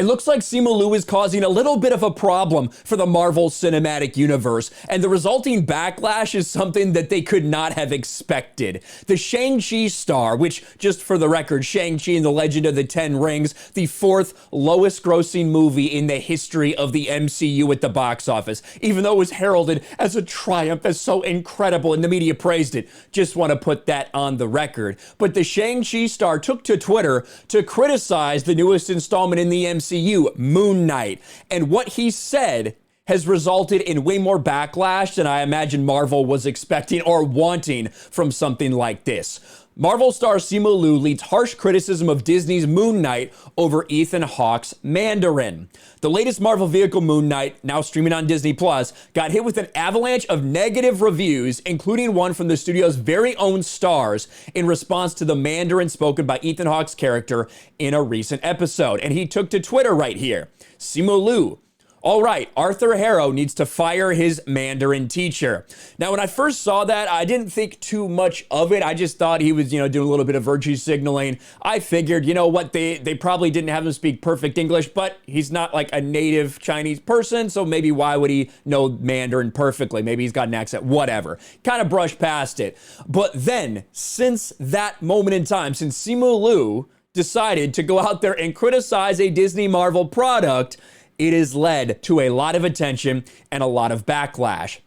It looks like Simu Liu is causing a little bit of a problem for the Marvel Cinematic Universe, and the resulting backlash is something that they could not have expected. The Shang-Chi star, which, just for the record, Shang-Chi and the Legend of the Ten Rings, the fourth lowest grossing movie in the history of the MCU at the box office, even though it was heralded as a triumph, as so incredible, and the media praised it. Just want to put that on the record. But the Shang-Chi star took to Twitter to criticize the newest installment in the MCU, Moon Knight. And what he said has resulted in way more backlash than I imagine Marvel was expecting or wanting from something like this. Marvel star Simu Liu leads harsh criticism of Disney's Moon Knight over Ethan Hawke's Mandarin. The latest Marvel vehicle, Moon Knight, now streaming on Disney+, got hit with an avalanche of negative reviews, including one from the studio's very own stars, in response to the Mandarin spoken by Ethan Hawke's character in a recent episode. And he took to Twitter right here. Simu Liu. All right, Arthur Harrow needs to fire his Mandarin teacher. Now, when I first saw that, I didn't think too much of it. I just thought he was, doing a little bit of virtue signaling. I figured, you know what, they probably didn't have him speak perfect English, but he's not like a native Chinese person, so maybe why would he know Mandarin perfectly? Maybe he's got an accent, whatever. Kind of brushed past it. But then, since that moment in time, since Simu Liu decided to go out there and criticize a Disney Marvel product, it has led to a lot of attention and a lot of backlash.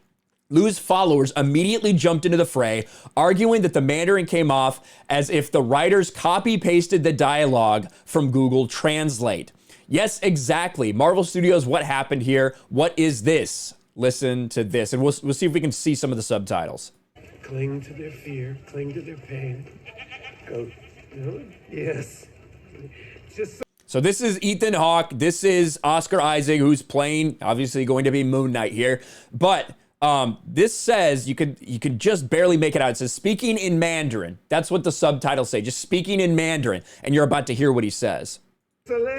Liu's followers immediately jumped into the fray, arguing that the Mandarin came off as if the writers copy-pasted the dialogue from Google Translate. Yes, exactly. Marvel Studios, what happened here? What is this? Listen to this, and we'll see if we can see some of the subtitles. Cling to their fear, cling to their pain. Go, yes. Just So this is Ethan Hawke. This is Oscar Isaac, who's playing, obviously going to be Moon Knight here. But this says, you could just barely make it out. It says speaking in Mandarin. That's what the subtitles say, just speaking in Mandarin. And you're about to hear what he says. What?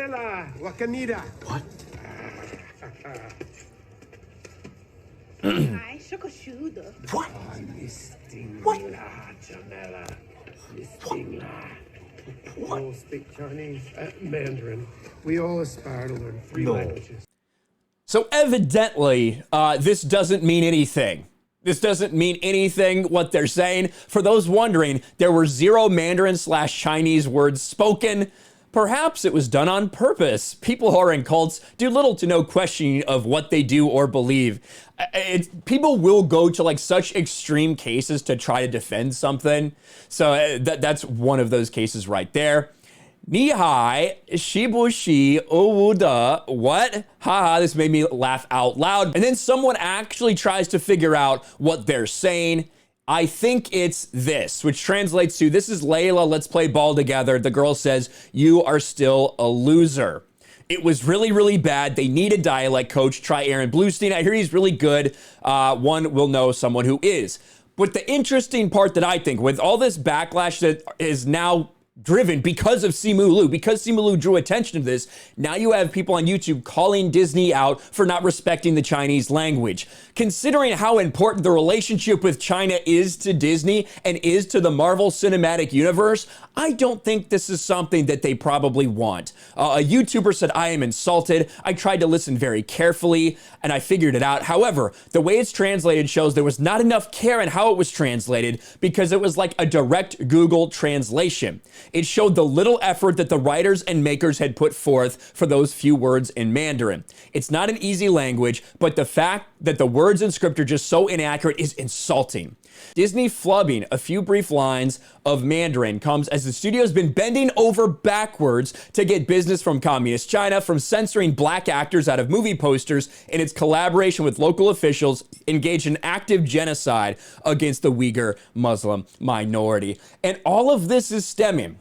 We all speak Chinese, Mandarin. We all aspire to learn three languages. So evidently, this doesn't mean anything. This doesn't mean anything what they're saying. For those wondering, there were 0 Mandarin/Chinese words spoken. Perhaps it was done on purpose. People who are in cults do little to no questioning of what they do or believe. People will go to like such extreme cases to try to defend something. So that's one of those cases right there. Ni hai, shibu shi, owu de, what? Haha, this made me laugh out loud. And then someone actually tries to figure out what they're saying. I think it's this, which translates to, this is Layla, let's play ball together. The girl says, you are still a loser. It was really, really bad. They need a dialect coach. Try Aaron Bluestein. I hear he's really good. One will know someone who is. But the interesting part that I think, with all this backlash that is now driven because of Simu Liu, because Simu Liu drew attention to this, now you have people on YouTube calling Disney out for not respecting the Chinese language. Considering how important the relationship with China is to Disney and is to the Marvel Cinematic Universe, I don't think this is something that they probably want. A YouTuber said, I am insulted. I tried to listen very carefully and I figured it out. However, the way it's translated shows there was not enough care in how it was translated because it was like a direct Google translation. It showed the little effort that the writers and makers had put forth for those few words in Mandarin. It's not an easy language, but the fact that the words in script are just so inaccurate is insulting. Disney flubbing a few brief lines of Mandarin comes as the studio's been bending over backwards to get business from Communist China, from censoring black actors out of movie posters, and its collaboration with local officials engaged in active genocide against the Uyghur Muslim minority. And all of this is stemming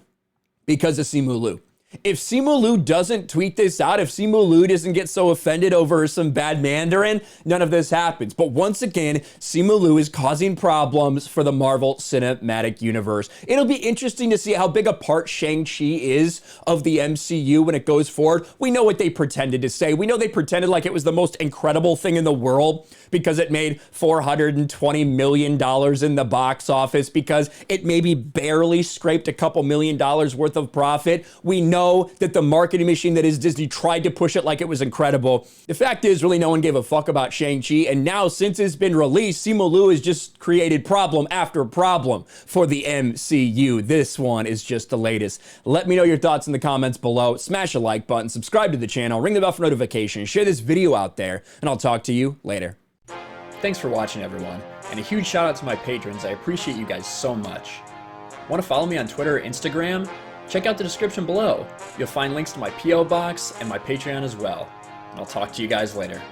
because of Simu Liu. If Simu Liu doesn't tweet this out, if Simu Liu doesn't get so offended over some bad Mandarin, none of this happens. But once again, Simu Liu is causing problems for the Marvel Cinematic Universe. It'll be interesting to see how big a part Shang-Chi is of the MCU when it goes forward. We know what they pretended to say. We know they pretended like it was the most incredible thing in the world because it made $420 million in the box office, because it maybe barely scraped a couple $1 million worth of profit. We know know that the marketing machine that is Disney tried to push it like it was incredible. The fact is, really no one gave a fuck about Shang-Chi, and now since it's been released, Simu Liu has just created problem after problem for the MCU. This one is just the latest. Let me know your thoughts in the comments below. Smash a like button, subscribe to the channel, ring the bell for notifications, share this video out there, and I'll talk to you later. Thanks for watching, everyone, and a huge shout out to my patrons. I appreciate you guys so much. Want to follow me on Twitter or Instagram? Check out the description below. You'll find links to my P.O. box and my Patreon as well. And I'll talk to you guys later.